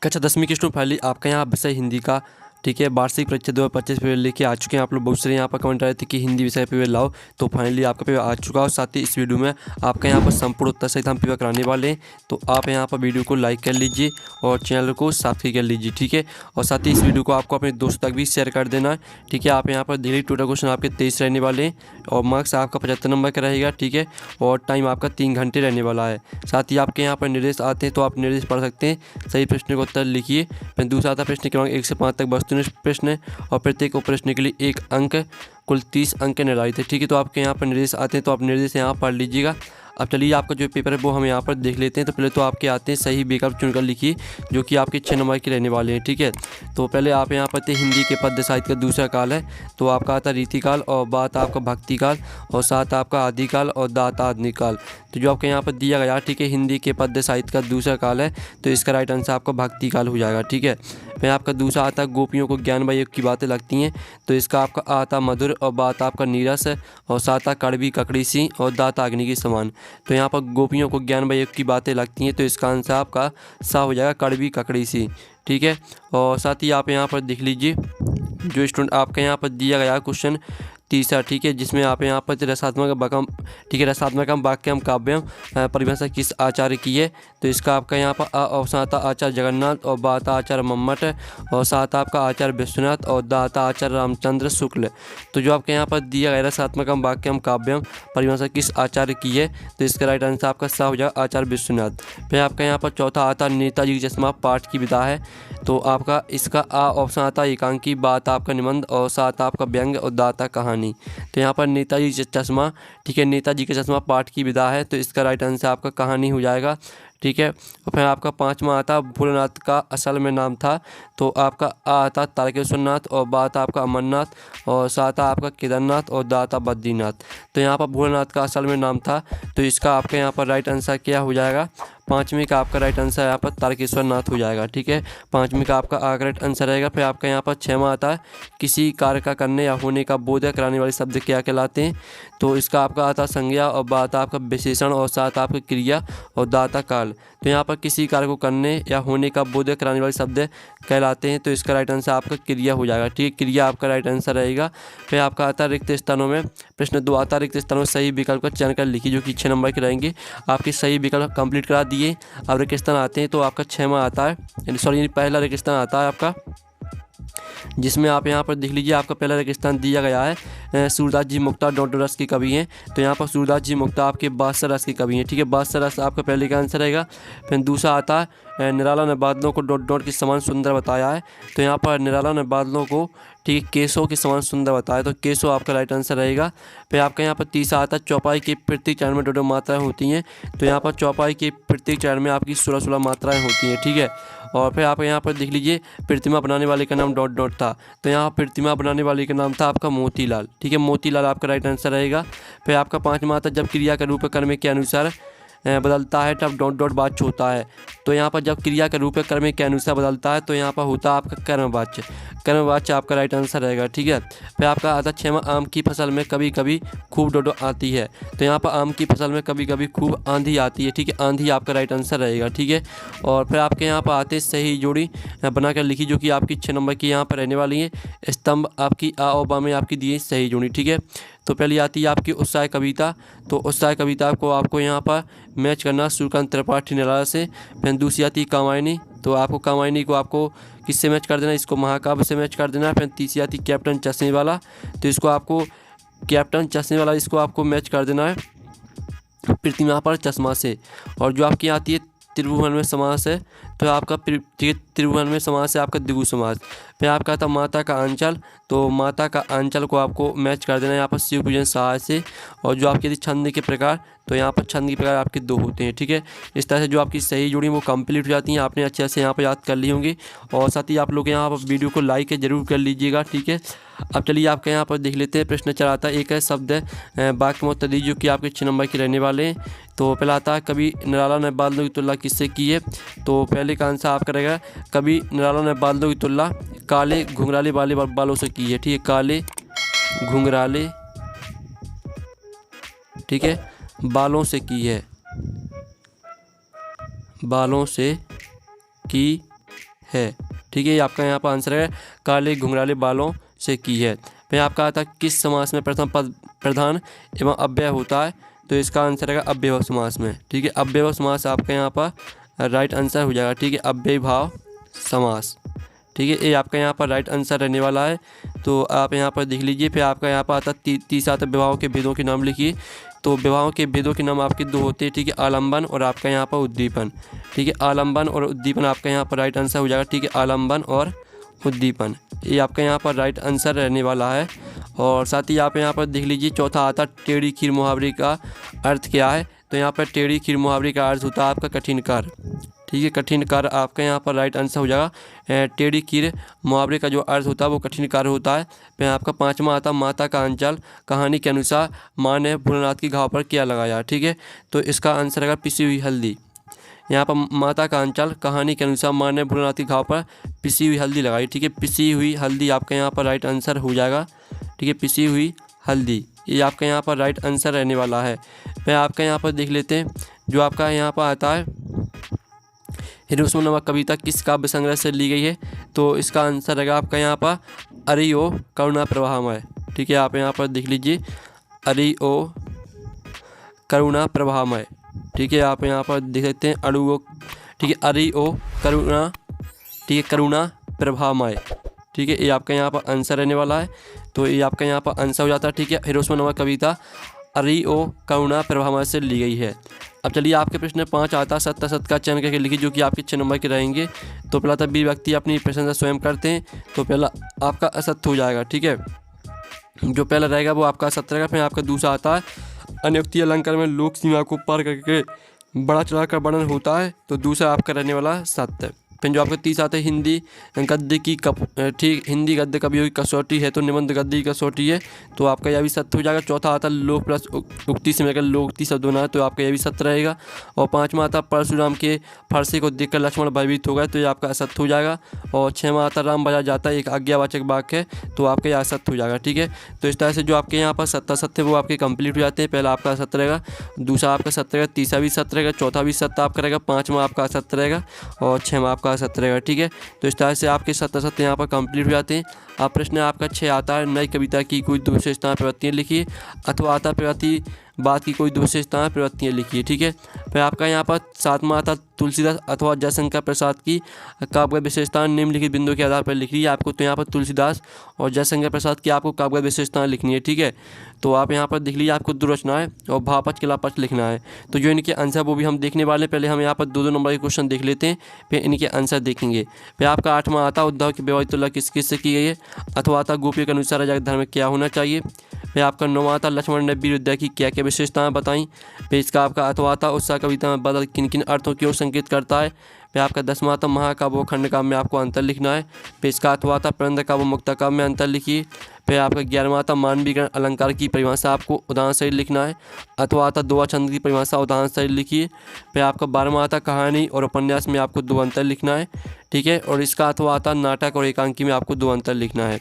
कक्षा 10वीं की स्टूडेंट फाइनली आपका यहाँ विषय हिंदी का, ठीक है, वार्षिक परीक्षा 2025 पेपर लेके आ चुके हैं। आप लोग बहुत सारे यहाँ पर कमेंट आ रहे थे कि हिंदी विषय पेपर लाओ, तो फाइनली आपका पेपर आ चुका है। और साथ ही इस वीडियो में आपका यहाँ पर संपूर्ण उत्तर सहित हम पेपर कराने वाले हैं, तो आप यहाँ पर वीडियो को लाइक कर लीजिए और चैनल को सब्सक्राइब कर लीजिए, ठीक है। और साथ ही इस वीडियो को आपको अपने दोस्तों तक भी शेयर कर देना है, ठीक है। आप यहाँ पर देखिए टोटल क्वेश्चन आपके 23 रहने वाले हैं और मार्क्स आपका 75 नंबर का रहेगा, ठीक है। और टाइम आपका 3 घंटे रहने वाला है। साथ ही आपके यहाँ पर निर्देश आते हैं, तो आप निर्देश पढ़ सकते हैं। सही प्रश्न का उत्तर लिखिए। फिर दूसरा आता प्रश्न क्रमांक 1 से 5 तक वस्तुनिष्ठ प्रश्न है और प्रत्येक प्रश्न के लिए 1 अंक, कुल 30 अंक निर्धारित है, ठीक है। तो आपके यहाँ पर निर्देश आते हैं, तो आप निर्देश यहाँ पढ़ लीजिएगा। अब चलिए आपका जो पेपर है वो हम यहाँ पर देख लेते हैं। तो पहले तो आपके आते हैं सही विकल्प चुनकर लिखिए, जो कि आपके 6 नंबर के रहने वाले हैं, ठीक है। तो पहले आप यहाँ पर हिंदी के पद्य साहित्य का दूसरा काल है, तो आपका आता रीतिकाल और बात आपका भक्ति काल और साथ आपका आदिकाल और दात आधुनिक काल। तो जो आपके यहाँ पर दिया गया, ठीक है, हिंदी के पद्य साहित्य का दूसरा काल है, तो इसका राइट आंसर आपका भक्ति काल हो जाएगा, ठीक है। फिर आपका दूसरा आता गोपियों को ज्ञान व योग की बातें लगती हैं, तो इसका आपका आता मधुर और बात आपका नीरस है और साता कड़वी ककड़ी सी और दात अग्नि के समान। तो यहाँ पर गोपियों को ज्ञान व योग की बातें लगती हैं, तो इसका आंसर आपका सा हो जाएगा कड़वी ककड़ी सी, ठीक है। और साथ ही आप यहाँ पर देख लीजिए जो स्टूडेंट आपका यहाँ पर दिया गया क्वेश्चन तीसरा, ठीक है, जिसमें आप यहाँ पर रसात्मक बकम, ठीक है, रसात्मकम वाक्यम काव्यम परिभाषा किस आचार्य की है, तो इसका आपका यहाँ पर ऑप्शन आता आचार्य जगन्नाथ और बाता आचार्य मम्मट और साथ आपका आचार्य विश्वनाथ और दाता आचार्य रामचंद्र शुक्ल। तो जो आपके यहाँ पर दिया गया रसात्मकम वाक्यम काव्यम परिभाषा किस आचार्य की है, तो इसका राइट आंसर आपका सा हो जाएगा आचार्य विश्वनाथ। फिर आपका यहाँ पर चौथा आता नेताजी की चश्मा पाठ की विधा है, तो आपका इसका ऑप्शन आता एकांकी, बात आपका निबंध और साथ आपका व्यंग और दाता कहानी। तो यहाँ पर नेताजी चश्मा, ठीक है, नेताजी का चश्मा पाठ की विधा है, तो इसका राइट आंसर आपका कहानी हो जाएगा, ठीक है। और फिर आपका पांचवा आता भोलेनाथ का असल में नाम था, तो आपका आता तारकेश्वरनाथ और बात आपका अमरनाथ और साथ आपका केदारनाथ और दाता बद्रीनाथ। तो यहाँ पर भोलेनाथ का असल में नाम था, तो इसका आपका यहाँ पर राइट आंसर क्या हो जाएगा, पाँचवीं का आपका राइट आंसर यहाँ पर तारकेश्वरनाथ हो जाएगा, ठीक है। पाँचवीं का आपका राइट आंसर रहेगा। फिर आपका यहाँ पर छठवां आता है किसी कार्य का करने या होने का बोध कराने वाले शब्द क्या कहलाते हैं, तो इसका आपका आता संज्ञा और बात आपका विशेषण और साथ आपका क्रिया और दाता काल। तो यहाँ पर किसी कार्य को करने या होने का बोध कराने वाले शब्द कहलाते हैं, तो इसका राइट आंसर आपका क्रिया हो जाएगा, ठीक है, क्रिया आपका राइट आंसर रहेगा। फिर आपका आता रिक्त स्थानों में प्रश्न 2 आता रिक्त स्थानों में सही विकल्प का चयन कर लिखिए, जो कि 6 नंबर के रहेंगे। आपके सही विकल्प कंप्लीट करा दिए। अब रिक्त स्थान आते हैं, तो आपका 6वां आता है, सॉरी पहला रिक्त स्थान आता है आपका, जिसमें आप यहाँ पर देख लीजिए आपका पहला रेगिस्तान दिया गया है सूरदास जी मुक्ता डॉट रस के कवि हैं। तो यहाँ पर सूरदास जी मुक्ता आपके 62 रस के कवि हैं, ठीक है, 62 रस आपका पहले का आंसर रहेगा। फिर दूसरा आता है निराला ने बादलों को डॉट डॉट के समान सुंदर बताया है, तो यहाँ पर निराला ने बादलों को, ठीक है, केसों के समान सुंदर बताया, तो केसो आपका राइट आंसर रहेगा। फिर आपका यहाँ पर तीसरा आता है चौपाई के प्रत्येक चरण में डोडो मात्राएँ होती हैं, तो यहाँ पर चौपाई के प्रत्येक चरण में आपकी 16 मात्राएँ होती हैं, ठीक है। और फिर आप यहाँ पर देख लीजिए प्रतिमा बनाने वाले का नाम डॉट डॉट था, तो यहाँ प्रतिमा बनाने वाले का नाम था आपका मोतीलाल, ठीक है, मोतीलाल आपका राइट आंसर रहेगा। फिर आपका 5वां आता जब क्रिया का रूप कर्म के अनुसार बदलता है तब डॉट डॉट वाच्य होता है, तो यहाँ पर जब क्रिया का रूप कर्म के अनुसार बदलता है, तो यहाँ पर होता है आपका कर्मवाच्य, कर्मवाच्य आपका राइट आंसर रहेगा, ठीक है। फिर आपका आता 6वां आम की फसल में कभी कभी खूब डोडो आती है, तो यहाँ पर आम की फसल में कभी कभी खूब आंधी आती है, ठीक है, आंधी आपका राइट आंसर रहेगा, ठीक है। और फिर आपके यहाँ पर आते सही जोड़ी बनाकर लिखी, जो कि आपकी 6 नंबर की यहाँ पर रहने वाली है। स्तंभ आपकी आ और बा में आपकी दी सही जोड़ी, ठीक है। तो पहली आती है आपकी उत्साह कविता, तो उत्साह कविता को आपको यहाँ पर मैच करना सूर्यकांत त्रिपाठी निराला से। फिर दूसरी आती है कामायनी, तो आपको कामायनी को आपको किससे मैच कर देना, इसको महाकाव्य से मैच कर देना। फिर तीसरी आती है कैप्टन चश्मे वाला, तो इसको आपको कैप्टन चश्मे वाला इसको आपको मैच कर देना है प्रतिमा पर चश्मा से। और जो आपकी आती है त्रिभुवन में समास है, तो आपका त्रिभुवन में समास है आपका द्विगु समास। फिर आपका आता माता का आंचल, तो माता का आंचल को आपको मैच कर देना है यहाँ पर शिव पूजन सहाय से। और जो आपके छंद के प्रकार, तो यहाँ पर छंद के प्रकार आपके 2 होते हैं, ठीक है। इस तरह से जो आपकी सही जोड़ी वो कंप्लीट हो जाती हैं, आपने अच्छे से यहाँ पर याद कर ली होंगी। और साथ ही आप लोग यहाँ पर वीडियो को लाइक जरूर कर लीजिएगा, ठीक है। अब चलिए आपके यहाँ पर देख लेते हैं प्रश्न चलाता एक है शब्द वाक्य में उत्तर दीजिए, जो कि आपके 6 नंबर के रहने वाले हैं। तो पहला आता है कभी निराला ने बादलों की तुलना किससे की है, तो पहले का आंसर आपका रहेगा कभी निराला ने बादलों की तुलना काले घुंघराले वाले बालों से की है, ठीक है, काले घुंघराले, ठीक है, बालों से की है, बालों से की है। ठीक है, ये आपका यहाँ पर आंसर है, काले घुंघराले बालों से की है। फिर आपका आता है किस समास में प्रथम पद प्रधान एवं अव्यय होता है, तो इसका आंसर है अव्ययभाव समास में। ठीक है, अव्ययभाव समास आपका यहाँ पर राइट आंसर हो जाएगा। ठीक है, अव्ययभाव समास। ठीक है, ये आपका यहाँ पर राइट आंसर रहने वाला है। तो आप यहाँ पर देख लीजिए। फिर आपका यहाँ पर आता तीसरा आता विवाहों के भेदों के नाम लिखिए। तो विवाहों के भेदों के नाम आपके दो होते हैं। ठीक है, आलम्बन और आपका यहाँ पर उद्दीपन। ठीक है, आलम्बन और उद्दीपन आपका यहाँ पर राइट आंसर हो जाएगा। ठीक है, आलम्बन और उद्दीपन, ये आपका यहाँ पर राइट आंसर रहने वाला है। और साथ ही आप यहाँ पर देख लीजिए, चौथा आता टेढ़ी खीर मुहावरे का अर्थ क्या है, तो यहाँ पर टेढ़ी खीर मुहावरे का अर्थ होता है आपका कठिन कार्य। ठीक है, कठिन कार्य आपका यहाँ पर राइट आंसर हो जाएगा। टेढ़ी खीर मुहावरे का जो अर्थ होता है वो कठिन कार्य होता है। फिर आपका पाँचवा आता माता का अंचल, कहानी के अनुसार माँ ने भोलेनाथ की घाव पर क्या लगाया। ठीक है, तो इसका आंसर है पिसी हुई हल्दी। यहाँ पर माता का अंचल, कहानी के अनुसार माँ ने भोलेनाथ की घाव पर पिसी हुई हल्दी लगाई। ठीक है, पिसी हुई हल्दी आपका यहाँ पर राइट आंसर हो जाएगा। ठीक है, पिसी हुई हल्दी, ये आपका यहाँ पर राइट आंसर रहने वाला है। फिर आपका यहाँ पर देख लेते हैं, जो आपका यहाँ पर आता है हिरोशिमा नामक कविता किस काव्य संग्रह से ली गई है, तो इसका आंसर रहेगा आपका यहाँ पर अरि ओ करुणा प्रवाहमय। ठीक है, आप यहाँ पर देख लीजिए, अरि ओ करुणा प्रवाहमय। ठीक है, आप यहाँ पर देख सकते हैं अरु ओ, ठीक है, अरि ओ करुणा, ठीक है, करुणा प्रभामय। ठीक है, ये आपका यहाँ पर आंसर रहने वाला है। तो ये आपका यहाँ पर आंसर हो जाता है। ठीक है, हिरोशिमा नामक कविता अरि ओ करुणा प्रभामय से ली गई है। अब चलिए आपके प्रश्न 5 आता है, सत्य असत्य का चयन करके लिखिए, जो कि आपके 6 नंबर के रहेंगे। तो पहला था वीर व्यक्ति अपनी प्रशंसा स्वयं करते हैं, तो पहला आपका असत्य हो जाएगा। ठीक है, जो पहला रहेगा वो आपका असत्य रहेगा। फिर आपका दूसरा आता है अनियुक्ति अलंकार में लोक सीमा को पार करके बड़ा चढ़ाकर वर्णन होता है, तो दूसरा आपका रहने वाला सत्य। फिर जो आपका तीसरा आता है हिंदी गद्य की ठीक हिंदी गद्य कवियों की कसौटी है, तो निबंध गद्य की कसौटी है, तो आपका यह भी सत्य हो जाएगा। चौथा आता है लोक प्लस उक्ति से मिलकर लोकोक्ति शब्द बना है, तो आपका यह भी सत्य रहेगा। और पाँचवा आता परशुराम के फरसे को देखकर लक्ष्मण भयभीत हो गए, तो ये आपका असत्य हो जाएगा। और छठवां आता राम बाजार जाता है एक आज्ञावाचक वाक्य है, तो आपका यह असत्य हो जाएगा। ठीक है, तो इस तरह से जो आपके यहाँ पर सत्य असत्य वो आपके कंप्लीट हो जाते हैं। पहला आपका सत्य रहेगा, दूसरा आपका सत्य रहेगा, तीसरा भी सत्य रहेगा, चौथा भी सत्य आपका रहेगा, पाँचवा आपका असत्य रहेगा और छठवां आपका असत्य रहेगा। ठीक है, तो इस तरह से आपके सत्य असत्य यहाँ पर कंप्लीट हो जाते हैं। अब प्रश्न आपका 6 आता है नई कविता की कोई दो विशेषताएं प्रवृत्तियाँ लिखिए, अथवा आता प्रवृत्ति बात की कोई दो विशेषताएं प्रवृत्तियाँ लिखिए। ठीक है, फिर आपका यहाँ पर 7वां आता तुलसीदास अथवा जयशंकर प्रसाद की काव्यगत विशेषताएं निम्नलिखित बिंदु के आधार पर लिख रही है आपको। तो यहाँ पर तुलसीदास और जयशंकर प्रसाद की आपको काव्यगत विशेषताएं लिखनी है। ठीक है, तो आप यहाँ पर देख लीजिए, आपको दो रचनाएं और भावपक्ष किलापक्ष लिखना है। तो जो इनके आंसर वो भी हम देखने वाले हैं। पहले हम यहाँ पर 2-2 नंबर के क्वेश्चन देख लेते हैं, फिर इनके आंसर देखेंगे। फिर आपका 8वां आता उद्धव की वैवाहिक तुलना किस किस से की गई है, अथवा आता गोपियों के अनुसार राजा के धर्म में क्या होना चाहिए। फिर आपका 9वां आता लक्ष्मण ने वीर विद्या की क्या क्या विशेषताएं बताई। फिर इसका आपका अथवा आता उत्साह कविता में बदल किन किन अर्थों की ओर संकेत करता है। फिर आपका 10वां आता महाकाव्य व खंडकाव्य में आपको अंतर लिखना है। फिर इसका अथवा आता प्रबंध काव्य व मुक्तकाव्य में अंतर लिखिए। फिर आपका 11वां आता मानवीकरण अलंकार की परिभाषा आपको उदाहरण सहित लिखना है, अथवा आता दोहा छंद की परिभाषा उदाहरण सहित लिखिए। फिर आपका 12वां आता कहानी और उपन्यास में आपको 2 अंतर लिखना है। ठीक है, और इसका अथवा आता नाटक और एकांकी में आपको 2 अंतर लिखना है।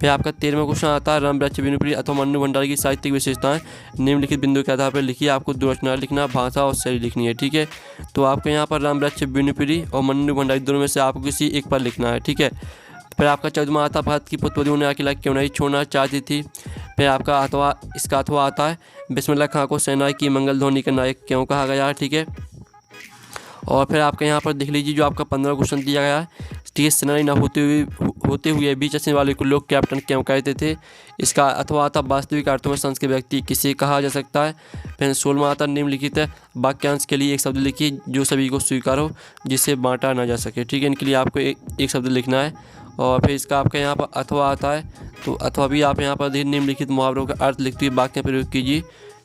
फिर आपका 13वां क्वेश्चन आता है राम वृक्ष विनुप्रिय अथवा मन्नू भंडारी की साहित्यिक विशेषताएं निम्नलिखित बिंदु के आधार पर लिखिए। आपको 2 रचनाएं लिखना, भाषा और शैली लिखनी है। ठीक है, तो आपके यहाँ पर राम वृक्ष विनुप्रिय और मन्नू भंडारी दोनों में से आपको किसी एक पर लिखना है। ठीक है, फिर आपका 14वां आता भारत की पुत्रवधुओं ने अकेला क्यों नहीं छोड़ना चाहती थी। फिर आपका अथवा इसका अथवा आता है बिस्मिल्लाह खां को सेना की मंगल ध्वनि का नायक क्यों कहा गया है। ठीक है, और फिर आपके यहाँ पर देख लीजिए, जो आपका 15वां क्वेश्चन दिया गया है तेज सेनानी न होते हुए भी चश्मे वाले को लोग कैप्टन क्यों कहते थे। इसका अथवा आता वास्तविक अर्थों में संस्कृत व्यक्ति किसे कहा जा सकता है। फिर 16वां आता निम्नलिखित वाक्यांश के लिए एक शब्द लिखिए जो सभी को स्वीकार हो, जिससे बांटा ना जा सके। ठीक है, इनके लिए आपको एक शब्द लिखना है। और फिर इसका आपका यहाँ पर अथवा आता है, तो अथवा भी आप यहाँ पर निम्नलिखित मुहावरों का अर्थ लिखते हुए वाक्य प्रयोग कीजिए।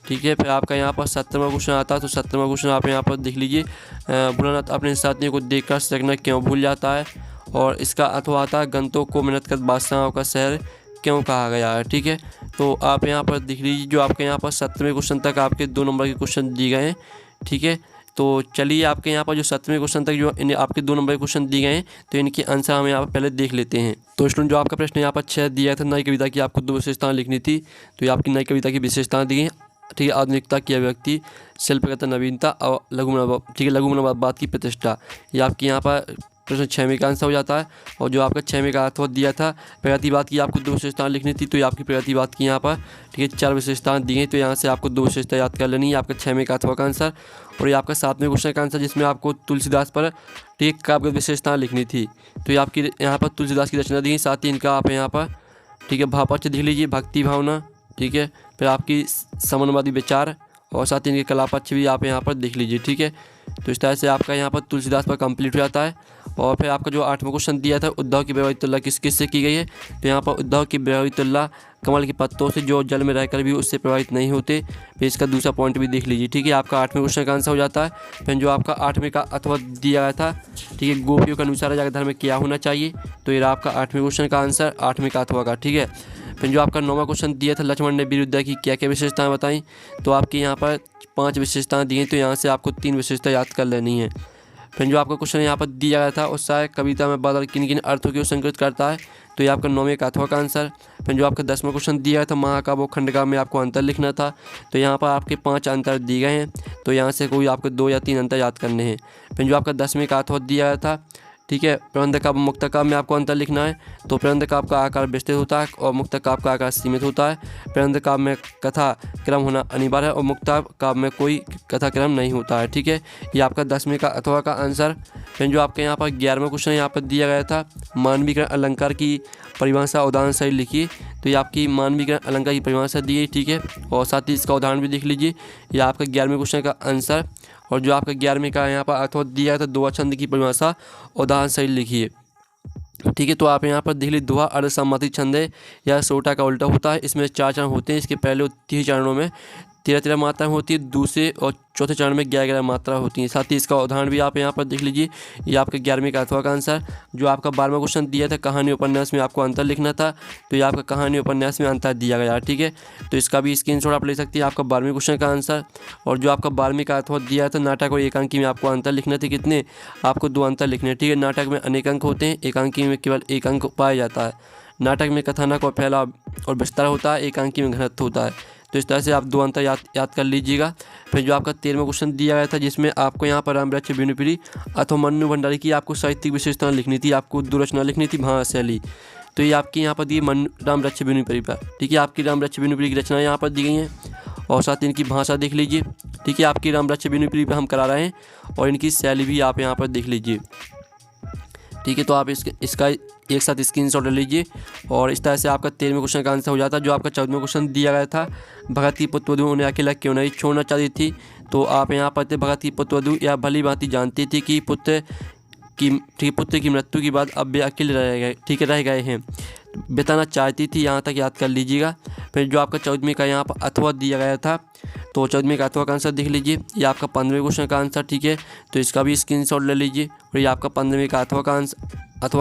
ठीक है, फिर आपका यहाँ पर 17वां क्वेश्चन आता है, तो 17वां क्वेश्चन आप यहाँ पर देख लीजिए, भोलानाथ अपने साथियों को देखकर सकना क्यों भूल जाता है। और इसका अथवा आता है गंतों को मेहनत कर बादशाहों का शहर क्यों कहा गया है। ठीक है, तो आप यहाँ पर देख लीजिए, जो आपके यहाँ पर 17वें क्वेश्चन तक आपके 2 नंबर के क्वेश्चन दिए गए हैं। ठीक है, तो चलिए आपके यहाँ पर जो 7वें क्वेश्चन तक जो आपके 2 नंबर के क्वेश्चन दिए गए हैं, तो इनके आंसर हम यहाँ पर पहले देख लेते हैं। तो स्टूडेंट जो आपका प्रश्न यहाँ पर 6 दिया था, नई कविता की आपको 2 विशेषताएं लिखनी थी, तो ये आपकी नई कविता की विशेषताएं दी हैं। ठीक है, आधुनिकता की अभिव्यक्ति, शिल्पगत नवीनता और लघुमनोभाव। ठीक है, लघुमनोभाव की प्रतिष्ठा, ये आपकी यहाँ पर प्रश्न 6 में का आंसर हो जाता है। और जो आपका 6 में का अर्थवत दिया था, प्रगतिवाद की आपको 2 विशेषताएं लिखनी थी, तो ये आपकी प्रगतिवाद की यहाँ पर ठीक है 4 विशेषताएं दी गई, तो यहाँ से आपको 2 विशेषता याद कर लेनी है, आपका 6 में का अर्थवा का आंसर। और ये आपका 7वें क्वेश्चन का आंसर, जिसमें आपको तुलसीदास पर ठीक काव्य विशेषताएं लिखनी थी, तो ये आपकी यहाँ पर तुलसीदास की रचना दी गई। साथ ही इनका आप यहाँ पर ठीक है भावपक्ष देख लीजिए, भक्ति भावना, ठीक है, फिर आपकी समन्वयवादी विचार, और साथ ही इनके कला पक्ष भी आप यहाँ पर देख लीजिए, ठीक है। तो इस तरह से आपका यहाँ पर तुलसीदास पर कंप्लीट हो जाता है। और फिर आपका जो 8वां क्वेश्चन दिया था, उद्धव की वैवाहिक तुलना किस किस से की गई है, तो यहाँ पर उद्धव की वैवाहिक तुलना कमल के पत्तों से, जो जल में रहकर भी उससे प्रभावित नहीं होते। फिर इसका दूसरा पॉइंट भी देख लीजिए, ठीक है। आपका 8वें क्वेश्चन का आंसर हो जाता है। फिर जो आपका 8वें का अथवा दिया गया था, ठीक है, गोपियों के अनुसार राजा धर्म में क्या होना चाहिए, तो ये आपका 8वें क्वेश्चन का आंसर 8वें का अथवा का, ठीक है। फिर जो आपका 9वां क्वेश्चन दिया था, लक्ष्मण ने वीर योद्धा की क्या क्या विशेषताएं बताई, तो आपकी यहाँ पर 5 विशेषताएं दी गई, तो यहाँ से आपको 3 विशेषता याद कर लेनी है। फिर जो आपका क्वेश्चन यहाँ पर दिया गया था, उत्साह कविता में बादल किन किन अर्थों को संकेत करता है, तो ये आपका 9वें का अथवा का आंसर। फिर जो आपका 10वां क्वेश्चन दिया था, महाकाव्य और खंडकाव्य में आपको अंतर लिखना था, तो यहाँ पर आपके 5 अंतर दिए गए हैं, तो यहाँ से कोई आपको 2 या 3 अंतर याद करने हैं। फिर जो आपका 10वें का अथवा दिया गया था, ठीक है, प्रबंध काव्य मुक्त काव्य में आपको अंतर लिखना है, तो प्रबंध काव्य का आकार विस्तृत होता है और मुक्त काव्य का आकार सीमित होता है। प्रबंध काव्य में कथा क्रम होना अनिवार्य है और मुक्त काव्य में कोई कथा क्रम नहीं होता है, ठीक है। ये आपका 10वें का अथवा का आंसर। फिर जो आपके यहाँ पर 11वां क्वेश्चन यहाँ पर दिया गया था, मानवीकरण अलंकार की परिभाषा उदाहरण सहित लिखिए, तो ये आपकी मानवीकरण अलंकार की परिभाषा दी गई, ठीक है, और साथ ही इसका उदाहरण भी देख लीजिए। ये आपका 11वें क्वेश्चन का आंसर। और जो आपका 11वें का यहाँ पर अथवा दिया गया था, दोहा छंद की परिभाषा उदाहरण सहित लिखिए, ठीक है। तो आप यहाँ पर देख लीजिए, दोहा अर्धसम्मति छंद है या सोटा का उल्टा होता है। इसमें 4 चरण होते हैं, इसके पहले 30 चरणों में 13 मात्राएं होती है, दूसरे और चौथे चरण में 11 मात्रा होती हैं। साथ ही इसका उदाहरण भी आप यहाँ पर देख लीजिए। ये आपका 11वें का अथवा का आंसर। जो आपका 12वां क्वेश्चन दिया था, कहानी उपन्यास में आपको अंतर लिखना था, तो ये आपका कहानी उपन्यास में अंतर दिया गया, ठीक है। तो इसका भी स्क्रीनशॉट आप ले सकते हैं, आपका 12वें क्वेश्चन का आंसर। और जो आपका 12वें का अथवा दिया था, नाटक और एकांकी में आपको अंतर लिखने थे, कितने, आपको 2 अंतर लिखने, ठीक है। नाटक में अनेक अंक होते हैं, एकांकी में केवल 1 अंक पाया जाता है। नाटक में कथानक और फैलाव और विस्तार होता है, एकांकी में घनत्व होता है। तो इस तरह से आप 2 अंतर याद कर लीजिएगा। फिर जो आपका 13वां क्वेश्चन दिया गया था, जिसमें आपको यहाँ पर राम वृक्ष बिनुपुरी अथवा मन्नू भंडारी की आपको साहित्यिक विशेषता लिखनी थी, आपको 2 रचना लिखनी थी, भाषा शैली, तो ये आपकी यहाँ पर दी राम वृक्ष बिनुपुरी पर, ठीक है। आपकी राम वृक्ष बिनुपुरी की रचना यहाँ पर दी गई हैं, और साथ ही इनकी भाषा देख लीजिए, ठीक है। आपकी राम वृक्ष बिनुपुरी पर हम करा रहे हैं, और इनकी शैली भी आप यहाँ पर देख लीजिए, ठीक है। तो आप इसका एक साथ स्क्रीनशॉट ले लीजिए। और इस तरह से आपका 13वें क्वेश्चन का आंसर हो जाता है। जो आपका 14वां क्वेश्चन दिया गया था, भगत की पुत्रवधू उन्हें अकेला क्यों नहीं छोड़ना चाहती थी, तो आप यहाँ पर भगत की पुत्रवधू यह भली भांति जानती थी कि पुत्र की मृत्यु के बाद अब वे अकेले रह गए, ठीक है, रह गए हैं, बिताना चाहती थी, यहाँ तक याद कर लीजिएगा। फिर जो आपका 14वें का यहाँ पर अथवा दिया गया था, तो 14वें का अथवा का आंसर देख लीजिए। ये आपका 15वें क्वेश्चन का आंसर, ठीक है, तो इसका भी स्क्रीनशॉट ले लीजिए। और ये आपका 15वें का अथवा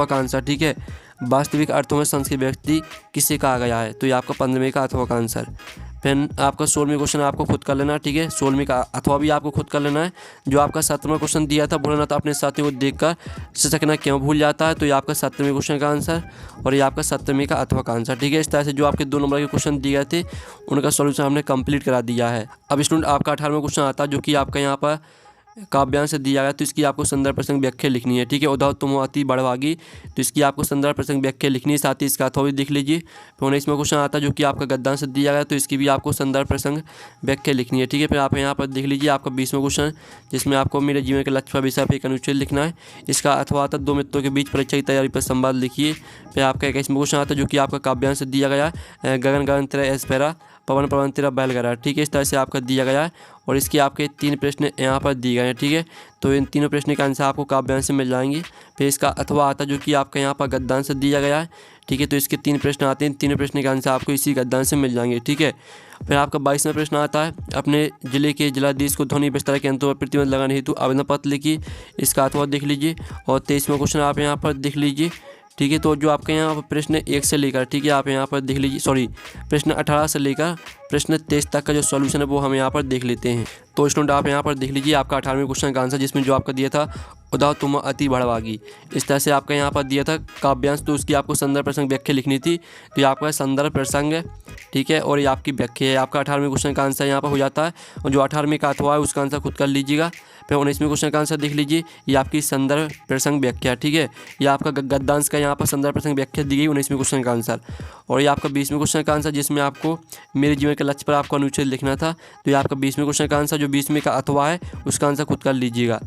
का आंसर, ठीक है। वास्तविक अर्थों में संस्कृत व्यक्ति किसे कहा गया है, तो ये आपका 15वें का अथवा का आंसर। फिर आपका 16वें क्वेश्चन आपको खुद कर लेना है, ठीक है, 16वें का अथवा भी आपको खुद कर लेना है। जो आपका 17वां क्वेश्चन दिया था, भोलेनाथ अपने साथियों को देखकर सिसकना क्यों भूल जाता है, तो ये आपका 17वें क्वेश्चन का आंसर। और ये आपका 17वें का अथवा का आंसर, ठीक है। इस तरह से जो आपके 2 नंबर के क्वेश्चन दिए गए थे, उनका सॉल्यूशन हमने कंप्लीट करा दिया है। अब स्टूडेंट आपका 18वां क्वेश्चन आता है, जो कि आपका यहाँ पर काव्यांश से दिया गया, तो इसकी आपको संदर्भ प्रसंग व्याख्या लिखनी है, ठीक है। उद्धव तुम अति बड़भागी, तो इसकी आपको संदर्भ प्रसंग व्याख्या लिखनी है, साथ ही इसका अथवा भी देख लीजिए। फिर 19वां क्वेश्चन आता है, जो कि आपका गद्यांश से दिया गया, तो इसकी भी आपको संदर्भ प्रसंग व्याख्या लिखनी है, ठीक है। फिर आप यहाँ पर देख लीजिए आपका 20वां क्वेश्चन, जिसमें आपको मेरे जीवन के लक्ष्य पर विषय पर एक अनुच्छेद लिखना है। इसका अथवा आता है, 2 मित्रों के बीच परीक्षा की तैयारी पर संवाद लिखिए। फिर आपका 21वां क्वेश्चन आता है, जो कि आपका काव्यांश से दिया गया, गगन गगन तेरा एस्पेरा, पवन पवन तेरा बैलगाड़ा, ठीक है। इस तरह से आपका दिया गया है, और इसके आपके 3 प्रश्न यहाँ पर दिए गए हैं, ठीक है। तो इन तीनों प्रश्न का आंसर आपको काव्यांश से मिल जाएंगे। फिर इसका अथवा आता है, जो कि आपका यहाँ पर गद्यांश से दिया गया है, ठीक है। तो इसके 3 प्रश्न आते हैं, तीनों प्रश्न का आंसर आपको इसी गद्यांश से मिल जाएंगे, ठीक है। फिर आपका 22वां प्रश्न आता है, अपने जिले के जिलाधीश को ध्वनि विस्तार के अंतों पर प्रतिबंध लगाने हेतु आवेदन पत्र लिखिए। इसका अथवा देख लीजिए। और 23वां क्वेश्चन आप यहाँ पर देख लीजिए, ठीक है। तो जो आपके यहाँ पर प्रश्न 1 से लेकर, ठीक है, आप यहाँ पर देख लीजिए, प्रश्न 18 से लेकर प्रश्न 23 तक का जो सॉल्यूशन है वो हम यहाँ पर देख लेते हैं। तो स्टूडेंट आप यहाँ पर देख लीजिए आपका 18वें क्वेश्चन का आंसर, जिसमें जो आपका दिया था उदाव तुम अति बढ़वागी, इस तरह से आपका यहाँ पर दिया था काव्यांश। तो उसकी आपको संदर्भ प्रसंग व्याख्या लिखनी थी, तो ये आपका संदर्भ प्रसंग है, ठीक है, और ये आपकी व्याख्या है। आपका 18वें क्वेश्चन का आंसर यहाँ पर हो जाता है, और जो 18वें का अथवा है उसका आंसर खुद कर लीजिएगा। फिर 19वें क्वेश्चन का आंसर देख लीजिए, ये आपकी संदर्भ प्रसंग व्याख्या, ठीक है, ये आपका गद्यांश का यहाँ पर संदर्भ प्रसंग व्याख्या दी गई 19वें क्वेश्चन का आंसर। और ये आपका 20वें क्वेश्चन का आंसर, जिसमें आपको मेरे जीवन के लक्ष्य पर आपको अनुच्छेद लिखना था, तो ये आपका 20वें क्वेश्चन का आंसर, जो 20वें का अथवा है उसका आंसर खुद कर लीजिएगा।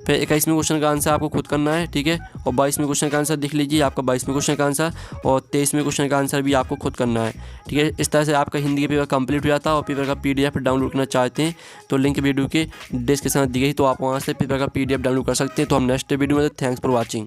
फिर 21वें क्वेश्चन का आंसर आपको खुद करना है, ठीक है, और 22वें क्वेश्चन का आंसर देख लीजिए आपका 22वें क्वेश्चन का आंसर, और 23वें क्वेश्चन का आंसर भी आपको खुद करना है, ठीक है। इस तरह से आपका हिंदी का पेपर कंप्लीट हो जाता है। और पेपर का PDF डाउनलोड करना चाहते हैं तो लिंक वीडियो के डिस्क्रिप्शन में दी गई, तो आप वहाँ से पेपर का PDF डाउनलोड कर सकते हैं। तो हम नेक्स्ट वीडियो में, थैंक्स फॉर वॉचिंग।